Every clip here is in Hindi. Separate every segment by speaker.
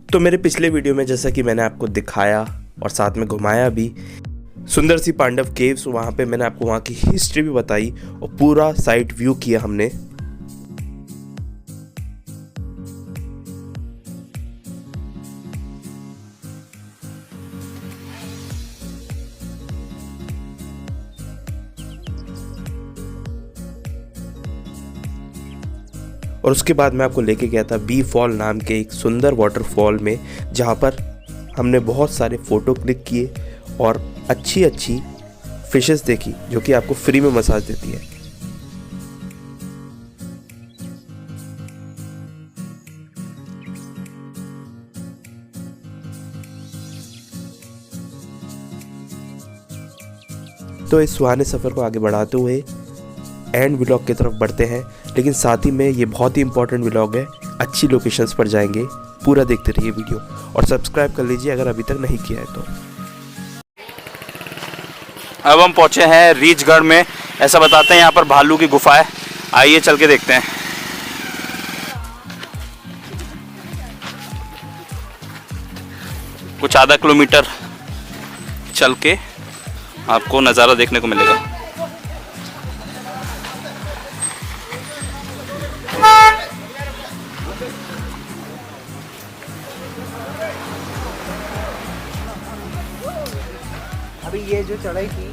Speaker 1: तो मेरे पिछले वीडियो में जैसा कि मैंने आपको दिखाया और साथ में घुमाया भी सुंदर सी पांडव केव्स, वहाँ पे मैंने आपको वहाँ की हिस्ट्री भी बताई और पूरा साइट व्यू किया हमने। और उसके बाद मैं आपको लेके गया था बी फॉल नाम के एक सुंदर वाटरफॉल में, जहाँ पर हमने बहुत सारे फ़ोटो क्लिक किए और अच्छी अच्छी फिशेस देखी जो कि आपको फ्री में मसाज देती है। तो इस सुहाने सफ़र को आगे बढ़ाते हुए एंड व्लॉग की तरफ बढ़ते हैं, लेकिन साथ ही में ये बहुत ही इंपॉर्टेंट व्लॉग है। अच्छी लोकेशंस पर जाएंगे, पूरा देखते रहिए वीडियो और सब्सक्राइब कर लीजिए अगर अभी तक नहीं किया है तो।
Speaker 2: अब हम पहुंचे हैं रीछगढ़ में। ऐसा बताते हैं यहाँ पर भालू की गुफा है, आइए चल के देखते हैं। कुछ आधा किलोमीटर चल के आपको नज़ारा देखने को मिलेगा।
Speaker 3: अभी ये जो चढ़ाई थी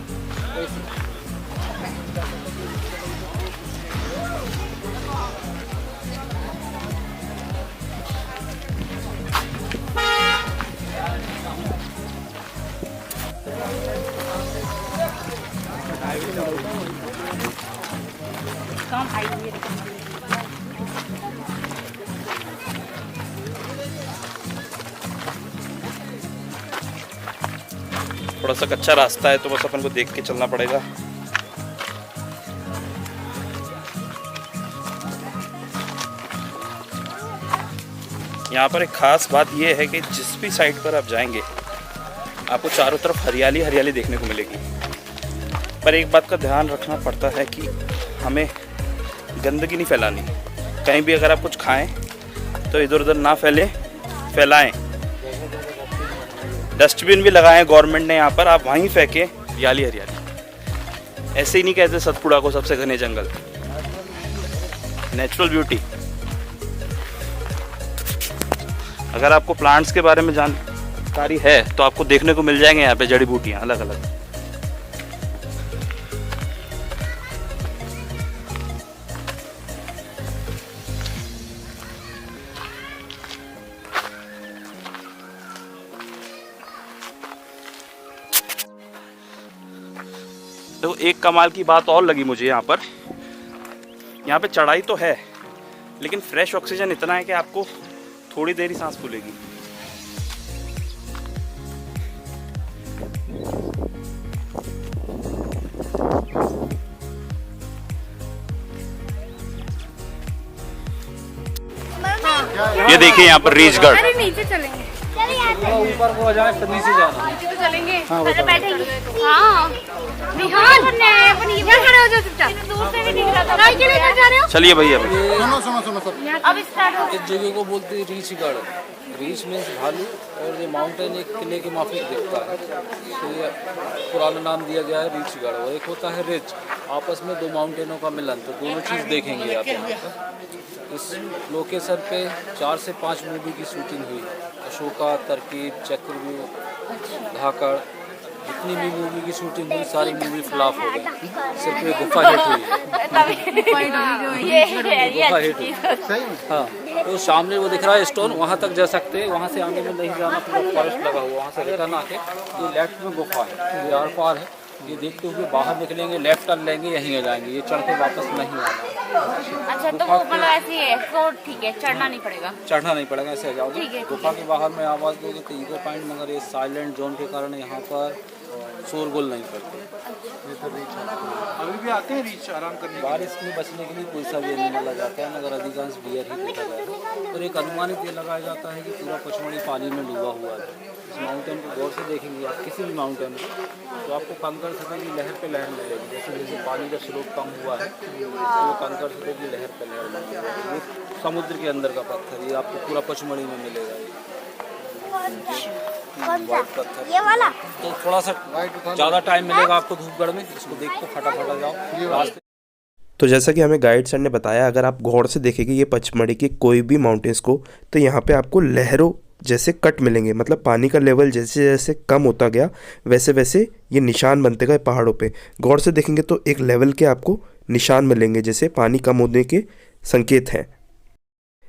Speaker 2: थोड़ा सा कच्चा रास्ता है तो बस अपन को देख के चलना पड़ेगा। यहाँ पर एक खास बात यह है कि जिस भी साइड पर आप जाएंगे आपको चारों तरफ हरियाली हरियाली देखने को मिलेगी। पर एक बात का ध्यान रखना पड़ता है कि हमें गंदगी नहीं फैलानी। कहीं भी अगर आप कुछ खाएं तो इधर उधर ना फैलाएं। डस्टबिन भी लगाए हैं गवर्नमेंट ने यहाँ पर, आप वहीं फेंके हरियाली हरियाली। ऐसे ही नहीं कहते सतपुड़ा को सबसे घने जंगल, नेचुरल ब्यूटी। अगर आपको प्लांट्स के बारे में जानकारी है तो आपको देखने को मिल जाएंगे यहाँ पे जड़ी बूटियाँ अलग अलग। तो एक कमाल की बात और लगी मुझे यहाँ पे चढ़ाई तो है लेकिन फ्रेश ऑक्सीजन इतना है कि आपको थोड़ी देर ही सांस फूलेगी। ये देखिए यहाँ पर रीछगढ़।
Speaker 4: नीचे चलेंगे,
Speaker 3: ऊपर को जाए तो नीचे जाना।
Speaker 4: नीचे तो चलेंगे।
Speaker 3: हाँ,
Speaker 4: अरे बैठेंगे। हाँ निहाल अपन यहाँ खड़े हो जाओ चुपचाप। दूर से भी दिख रहा था। राय के लेकर जा रहे हो?
Speaker 2: चलिए भैया
Speaker 3: सुनो
Speaker 4: अब स्टार्ट हो।
Speaker 3: इस जगह को बोलते हैं रीछगढ़। रीछ मीन्स भालू और ये माउंटेन एक किले के माफिक दिखता है, तो ये पुराना नाम दिया गया है रीछगढ़। और एक होता है रिज, आपस में दो माउंटेनों का मिलन, तो दोनों चीज़ देखेंगे आप यहाँ पर। इस लोकेशन पे 4 से 5 मूवी की शूटिंग हुई। अशोका, तरकीब, चक्रव्यूह, धाकड़, जितनी भी मूवी की शूटिंग हुई सारी मूवी फ्लॉप हो गई। सिर्फ ये गुफा हिट हुई है। गुफा हिट हुई। हाँ, तो सामने वो दिख रहा है स्टोन, वहाँ तक जा सकते हैं। वहाँ से आने में नहीं जाना, पूरा फॉरेस्ट लगा हुआ। वहाँ से रिटर्न आके ये लेफ्ट में गुफा है, ये आर पार है। ये देखते हुए बाहर निकलेंगे, लेफ्ट टर्न लेंगे, यहीं आ जाएंगे। ये चढ़ के वापस नहीं आना।
Speaker 4: अच्छा, तो वो मतलब ऐसे है तो ठीक है, चढ़ना नहीं पड़ेगा।
Speaker 3: चढ़ना नहीं पड़ेगा, ऐसे आ जाओगे। गुफा के बाहर में आवाज़ दोगे तो इको पॉइंट, मगर ये साइलेंट जोन के कारण यहाँ पर शोरगुल नहीं करते।
Speaker 5: अभी भी आते हैं रीछ आराम करने।
Speaker 3: बारिश में बचने के लिए कोई सा भी एनिमल आ जाता है, मगर अधिकांश बियर ही देखा जाता है। और एक अनुमानित ये लगाया जाता है कि पूरा पचमढ़ी पानी में डूबा हुआ है। इस माउंटेन को गौर से देखेंगे आप, किसी भी माउंटेन को, तो आपको कंकड़ सतह की लहर पे लहर मिलेगी। जैसे जैसे पानी का स्लोप कम हुआ है तो कंकड़ सतह की लहर पे लहर मिलेगी। ये समुद्र के अंदर का पत्थर, ये आपको पूरा पचमढ़ी में मिलेगा। वाइट पत्थर ये वाला। तो थोड़ा सा ज़्यादा टाइम मिलेगा आपको धूपगढ़ में, इसको देख को फटाफट जाओ रास्ते।
Speaker 1: तो जैसा कि हमें गाइड सर ने बताया, अगर आप गौर से देखेंगे ये पचमढ़ी के कोई भी माउंटेन्स को, तो यहाँ पे आपको लहरों जैसे कट मिलेंगे। मतलब पानी का लेवल जैसे जैसे कम होता गया वैसे वैसे ये निशान बनते गए पहाड़ों पे। गौर से देखेंगे तो एक लेवल के आपको निशान मिलेंगे जैसे पानी कम होने के संकेत हैं।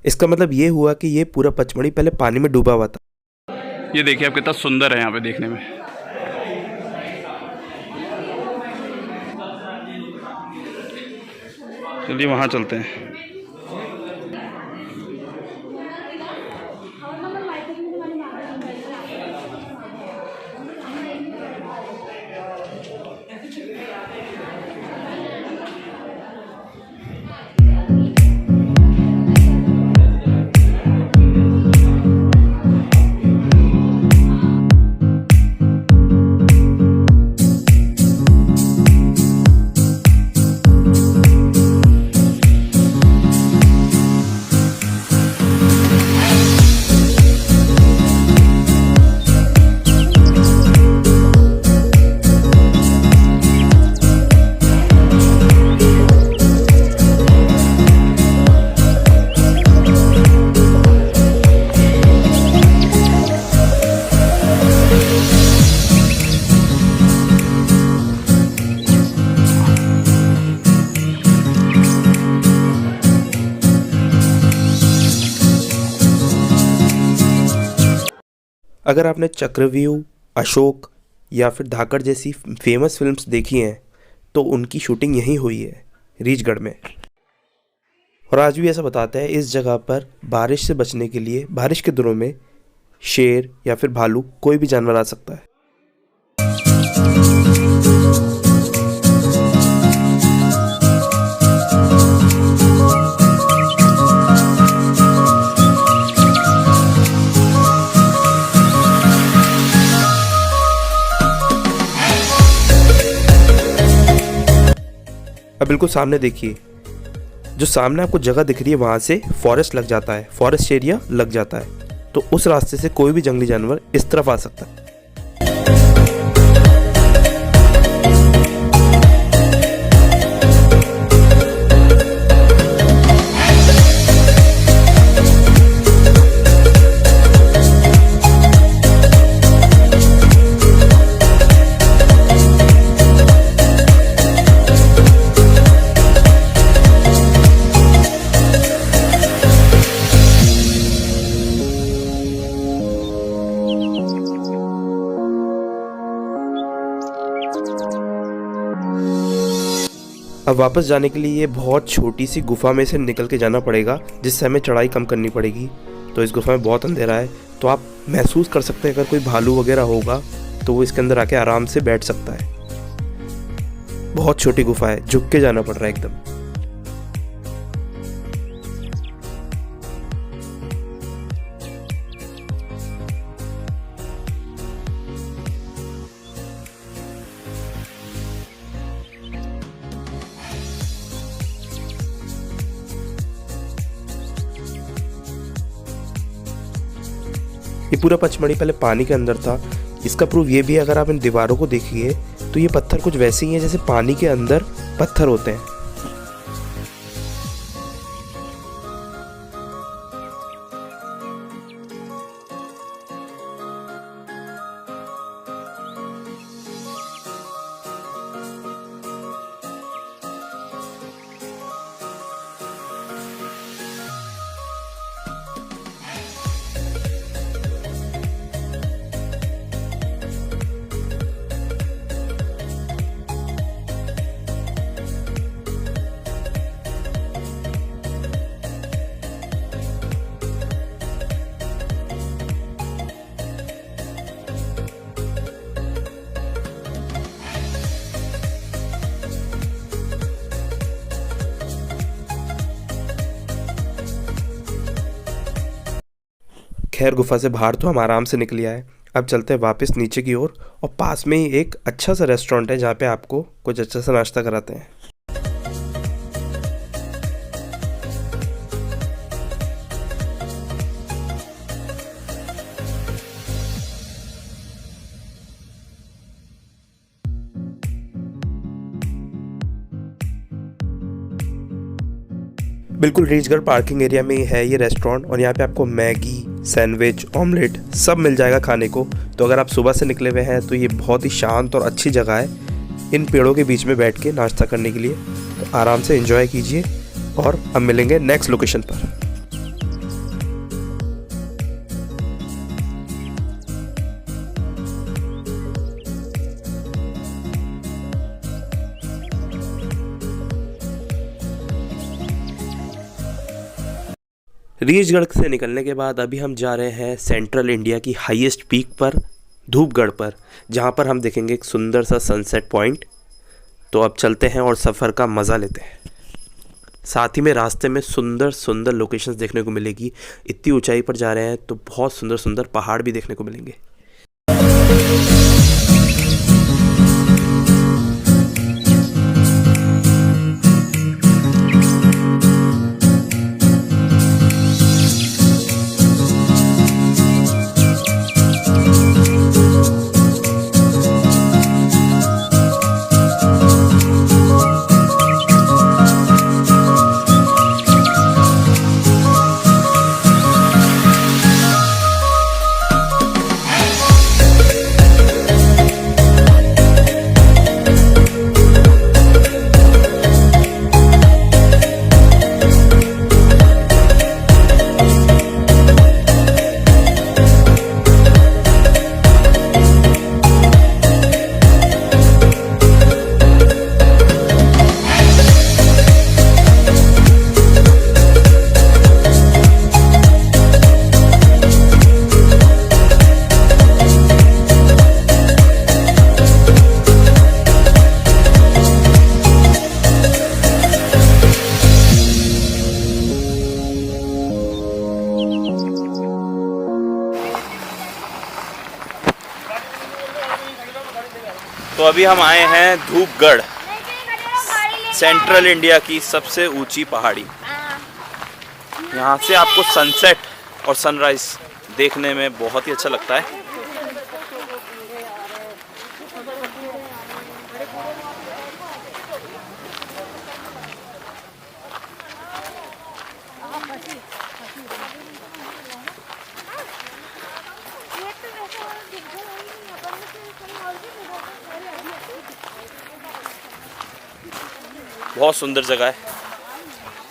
Speaker 1: इसका मतलब ये हुआ कि ये पूरा पचमढ़ी पहले पानी में डूबा हुआ था।
Speaker 2: ये देखिए आप कितना सुंदर है यहाँ पे देखने में। चलिए वहाँ चलते हैं।
Speaker 1: अगर आपने चक्रव्यूह, अशोक या फिर धाकड़ जैसी फेमस फिल्म्स देखी हैं तो उनकी शूटिंग यहीं हुई है, रीछगढ़ में। और आज भी ऐसा बताते हैं इस जगह पर बारिश से बचने के लिए बारिश के दिनों में शेर या फिर भालू कोई भी जानवर आ सकता है। अब बिल्कुल सामने देखिए, जो सामने आपको जगह दिख रही है वहाँ से फॉरेस्ट लग जाता है, फॉरेस्ट एरिया लग जाता है। तो उस रास्ते से कोई भी जंगली जानवर इस तरफ आ सकता है। अब वापस जाने के लिए ये बहुत छोटी सी गुफा में से निकल के जाना पड़ेगा, जिससे हमें चढ़ाई कम करनी पड़ेगी। तो इस गुफा में बहुत अंधेरा है, तो आप महसूस कर सकते हैं अगर कोई भालू वगैरह होगा तो वो इसके अंदर आके आराम से बैठ सकता है। बहुत छोटी गुफा है, झुक के जाना पड़ रहा है एकदम। ये पूरा पचमढ़ी पहले पानी के अंदर था। इसका प्रूफ ये भी है, अगर आप इन दीवारों को देखिए तो ये पत्थर कुछ वैसे ही हैं जैसे पानी के अंदर पत्थर होते हैं। खैर गुफा से बाहर तो हम आराम से निकल आए। अब चलते हैं वापस नीचे की ओर, और पास में ही एक अच्छा सा रेस्टोरेंट है जहाँ पे आपको कुछ अच्छा सा नाश्ता कराते हैं। बिल्कुल रीचगढ़ पार्किंग एरिया में ही है ये रेस्टोरेंट और यहाँ पे आपको मैगी, सैंडविच, ऑमलेट सब मिल जाएगा खाने को। तो अगर आप सुबह से निकले हुए हैं तो ये बहुत ही शांत और अच्छी जगह है इन पेड़ों के बीच में बैठ के नाश्ता करने के लिए। तो आराम से एंजॉय कीजिए और हम मिलेंगे नेक्स्ट लोकेशन पर। रीचगढ़ से निकलने के बाद अभी हम जा रहे हैं सेंट्रल इंडिया की हाईएस्ट पीक पर, धूपगढ़ पर, जहां पर हम देखेंगे एक सुंदर सा सनसेट पॉइंट। तो अब चलते हैं और सफ़र का मज़ा लेते हैं। साथ ही में रास्ते में सुंदर सुंदर लोकेशंस देखने को मिलेगी। इतनी ऊंचाई पर जा रहे हैं तो बहुत सुंदर सुंदर पहाड़ भी देखने को मिलेंगे।
Speaker 2: तो अभी हम आए हैं धूपगढ़, सेंट्रल इंडिया की सबसे ऊंची पहाड़ी। यहाँ से आपको सनसेट और सनराइज देखने में बहुत ही अच्छा लगता है। बहुत सुंदर जगह है।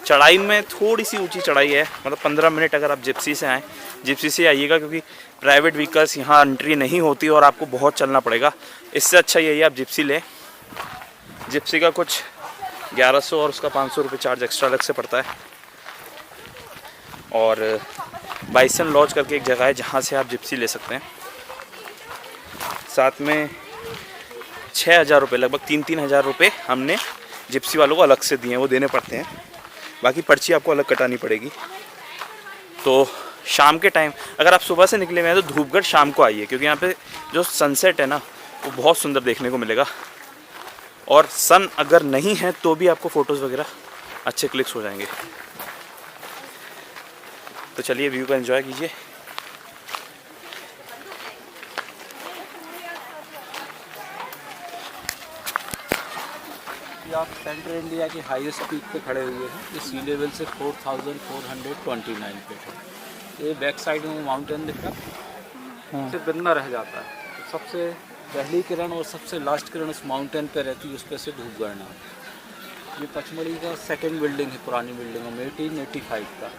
Speaker 2: चढ़ाई में थोड़ी सी ऊंची चढ़ाई है, मतलब 15 मिनट अगर आप जिप्सी से आएँ, जिप्सी से आइएगा क्योंकि प्राइवेट व्हीकल्स यहाँ एंट्री नहीं होती और आपको बहुत चलना पड़ेगा। इससे अच्छा यही आप जिप्सी लें। जिप्सी का कुछ 1100 और उसका 500 रुपये चार्ज एक्स्ट्रा अलग से पड़ता है। और बाइसन लॉज करके एक जगह है जहाँ से आप जिप्सी ले सकते हैं। साथ में 6000 रुपये, लगभग 3-3 हज़ार रुपये हमने जिप्सी वालों को अलग से दिए हैं, वो देने पड़ते हैं। बाकी पर्ची आपको अलग कटानी पड़ेगी। तो शाम के टाइम अगर आप सुबह से निकले हुए हैं तो धूपगढ़ शाम को आइए, क्योंकि यहाँ पे जो सनसेट है ना वो बहुत सुंदर देखने को मिलेगा। और सन अगर नहीं है तो भी आपको फ़ोटोज़ वगैरह अच्छे क्लिक्स हो जाएंगे। तो चलिए व्यू का एंजॉय कीजिए।
Speaker 3: आप सेंट्रल इंडिया की हाईएस्ट पीक पे खड़े हुए हैं। ये सी लेवल से 4429 फीट है। ये बैक साइड में माउंटेन दिख रहा है, सिर्फ बिंदा रह जाता है। तो सबसे पहली किरण और सबसे लास्ट किरण उस माउंटेन पे रहती है, उस पर से धूपगढ़ नाम। ये पचमढ़ी का सेकंड बिल्डिंग है, पुरानी बिल्डिंग है, 1885 का।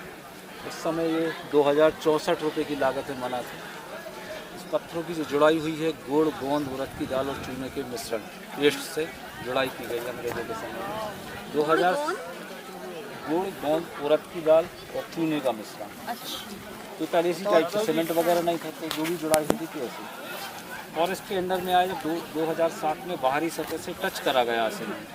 Speaker 3: उस समय ये 2064 रुपये की लागत में बना था। इस पत्थरों की जो जुड़ाई हुई है गुड़, गोंद, उड़द की दाल और चूने के मिश्रण पेस्ट से जुड़ाई की गई अंग्रेजों के समय में। 2000 गुड़, गोंद, उड़द की दाल और चूने का मिश्रण। तो पहले इसी टाइप से सीमेंट वगैरह नहीं था, तो जो भी जुड़ाई होती थी ऐसी। और इसके अंदर में आया जब 2007 में बाहरी सतह से टच करा गया सीमेंट,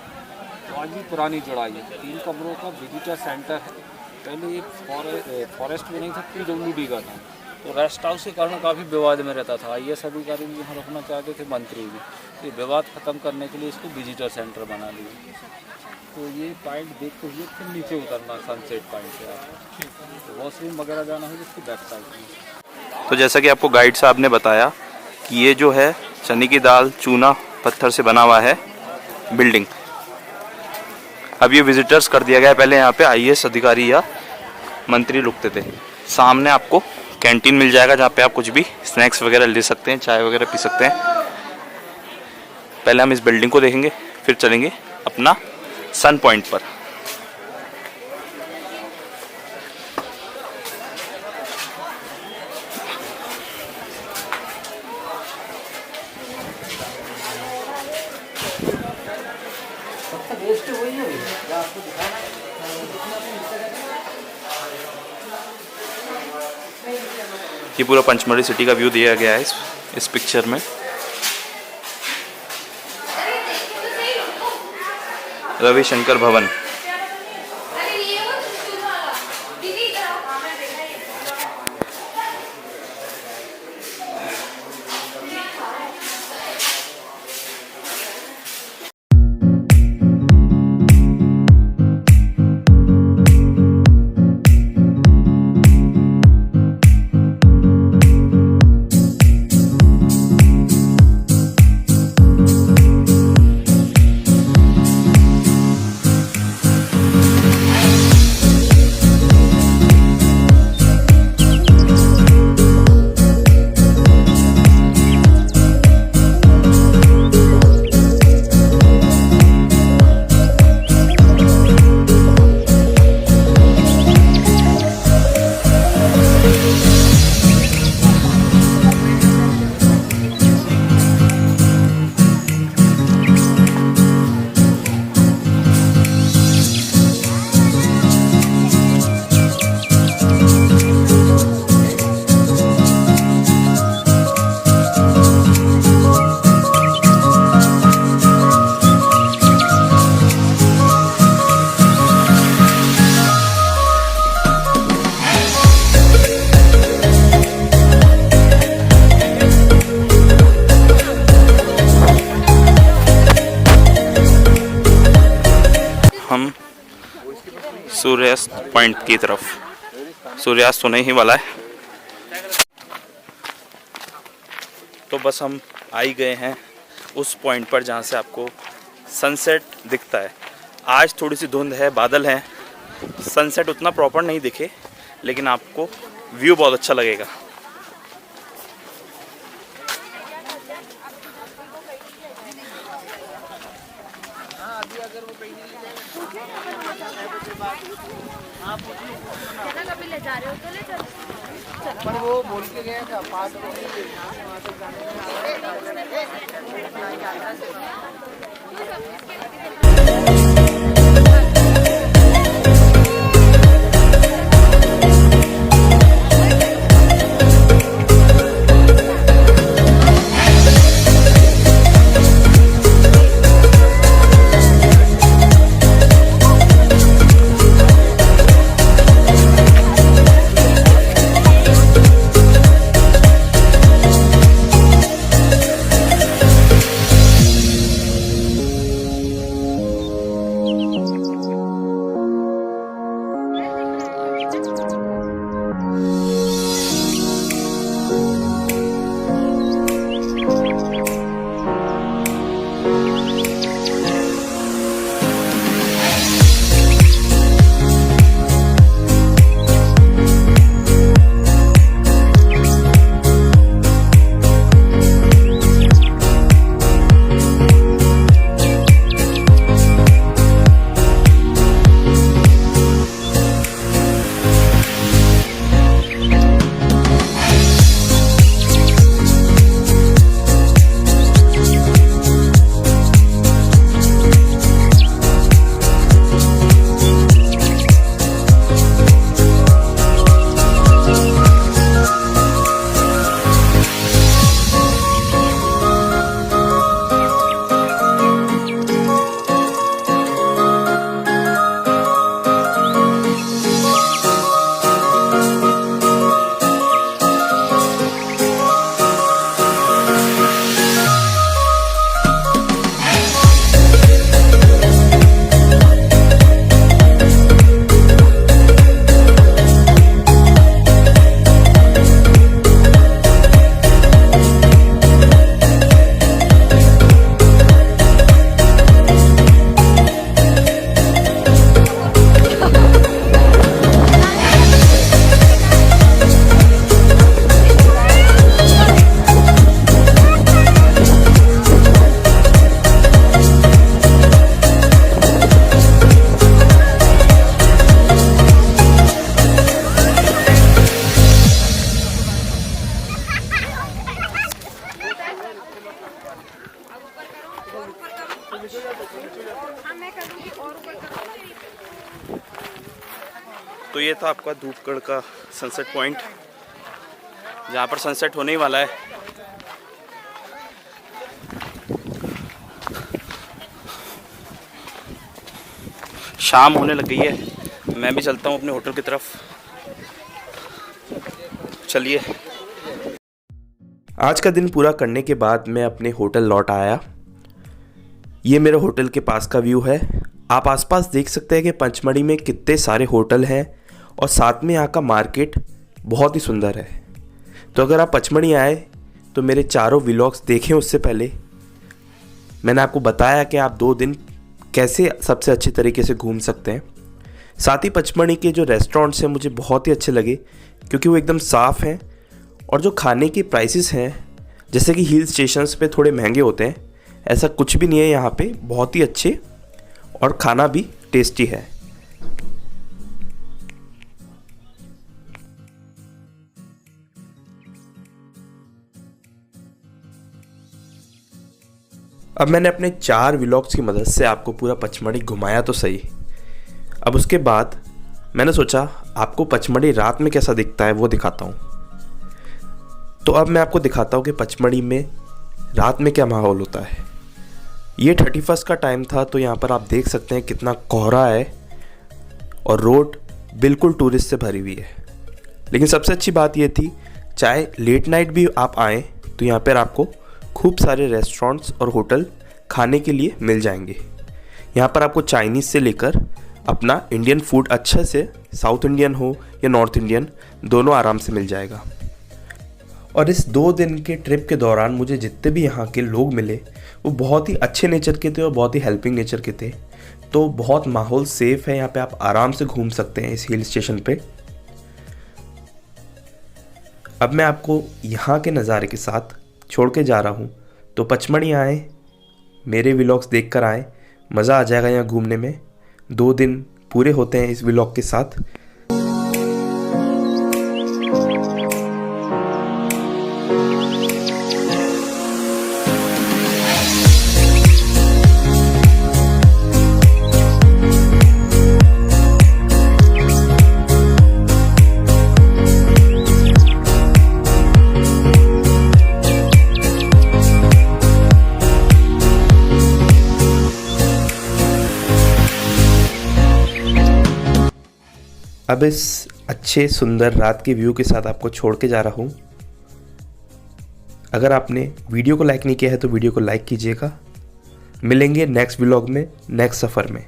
Speaker 3: तो आज भी पुरानी जुड़ाई है। 3 कमरों का विजिटर सेंटर है। पहले ये फॉरेस्ट में नहीं था, PWD का था। तो रेस्ट हाउस के कारण काफ़ी विवाद में रहता था। IAS अधिकारी भी यहाँ रुकना चाहते थे, मंत्री भी। तो विवाद ख़त्म करने के लिए इसको विजिटर सेंटर बना दिया। तो ये पॉइंट देखते हुए फिर नीचे उतरना सनसेट पॉइंट से आपको, तो वॉशरूम वगैरह जाना हो जिसकी बैक साइड में।
Speaker 2: तो जैसा कि आपको गाइड साहब ने बताया कि ये जो है चने की दाल, चूना, पत्थर से बना हुआ है बिल्डिंग। अब ये विजिटर्स कर दिया गया। पहले यहाँ पे आईएएस अधिकारी या मंत्री रुकते थे। सामने आपको कैंटीन मिल जाएगा जहाँ पे आप कुछ भी स्नैक्स वगैरह ले सकते हैं, चाय वगैरह पी सकते हैं। पहले हम इस बिल्डिंग को देखेंगे, फिर चलेंगे अपना सन पॉइंट पर। ये पूरा पंचमढ़ी सिटी का व्यू दिया गया है इस पिक्चर में। रविशंकर भवन। हम सूर्यास्त पॉइंट की तरफ, सूर्यास्त होने ही वाला है। तो बस हम आ ही गए हैं उस पॉइंट पर जहाँ से आपको सनसेट दिखता है। आज थोड़ी सी धुंध है, बादल हैं, सनसेट उतना प्रॉपर नहीं दिखे, लेकिन आपको व्यू बहुत अच्छा लगेगा।
Speaker 3: पर वो बोल के गया था 5
Speaker 2: ये था आपका धूपगढ़ का सनसेट पॉइंट, जहाँ पर सनसेट होने ही वाला है। शाम होने लग गई है, मैं भी चलता हूँ अपने होटल की तरफ। चलिए।
Speaker 1: आज का दिन पूरा करने के बाद मैं अपने होटल लौट आया। ये मेरे होटल के पास का व्यू है। आप आसपास देख सकते हैं कि पचमढ़ी में कितने सारे होटल हैं और साथ में यहाँ का मार्केट बहुत ही सुंदर है। तो अगर आप पचमढ़ी आए तो मेरे चारों व्लॉग्स देखें। उससे पहले मैंने आपको बताया कि आप 2 दिन कैसे सबसे अच्छे तरीके से घूम सकते हैं। साथ ही पचमढ़ी के जो रेस्टोरेंट्स हैं मुझे बहुत ही अच्छे लगे, क्योंकि वो एकदम साफ़ हैं और जो खाने के प्राइसेस हैं, जैसे कि हिल स्टेशंस पे थोड़े महंगे होते हैं, ऐसा कुछ भी नहीं है। यहाँ पे बहुत ही अच्छे और खाना भी टेस्टी है। अब मैंने अपने 4 व्लॉग्स की मदद से आपको पूरा पचमढ़ी घुमाया तो सही। अब उसके बाद मैंने सोचा आपको पचमढ़ी रात में कैसा दिखता है वो दिखाता हूँ। तो अब मैं आपको दिखाता हूँ कि पचमढ़ी में रात में क्या माहौल होता है। ये 31 का टाइम था, तो यहाँ पर आप देख सकते हैं कितना कोहरा है और रोड बिल्कुल टूरिस्ट से भरी हुई है। लेकिन सबसे अच्छी बात ये थी, चाहे लेट नाइट भी आप आएँ तो यहाँ पर आपको खूब सारे रेस्टोरेंट्स और होटल खाने के लिए मिल जाएंगे। यहाँ पर आपको चाइनीज़ से लेकर अपना इंडियन फूड अच्छे से, साउथ इंडियन हो या नॉर्थ इंडियन, दोनों आराम से मिल जाएगा। और इस 2 दिन के ट्रिप के दौरान मुझे जितने भी यहाँ के लोग मिले वो बहुत ही अच्छे नेचर के थे और बहुत ही हेल्पिंग नेचर के थे। तो बहुत माहौल सेफ़ है, यहाँ पे आप आराम से घूम सकते हैं इस हिल स्टेशन पे। अब मैं आपको यहाँ के नज़ारे के साथ छोड़ के जा रहा हूँ। तो पचमढ़ी आए, मेरे व्लॉग्स देख कर आए, मज़ा आ जाएगा यहाँ घूमने में। 2 दिन पूरे होते हैं इस व्लॉग के साथ। अब इस अच्छे सुंदर रात के व्यू के साथ आपको छोड़ के जा रहा हूँ। अगर आपने वीडियो को लाइक नहीं किया है तो वीडियो को लाइक कीजिएगा। मिलेंगे नेक्स्ट व्लॉग में, नेक्स्ट सफ़र में।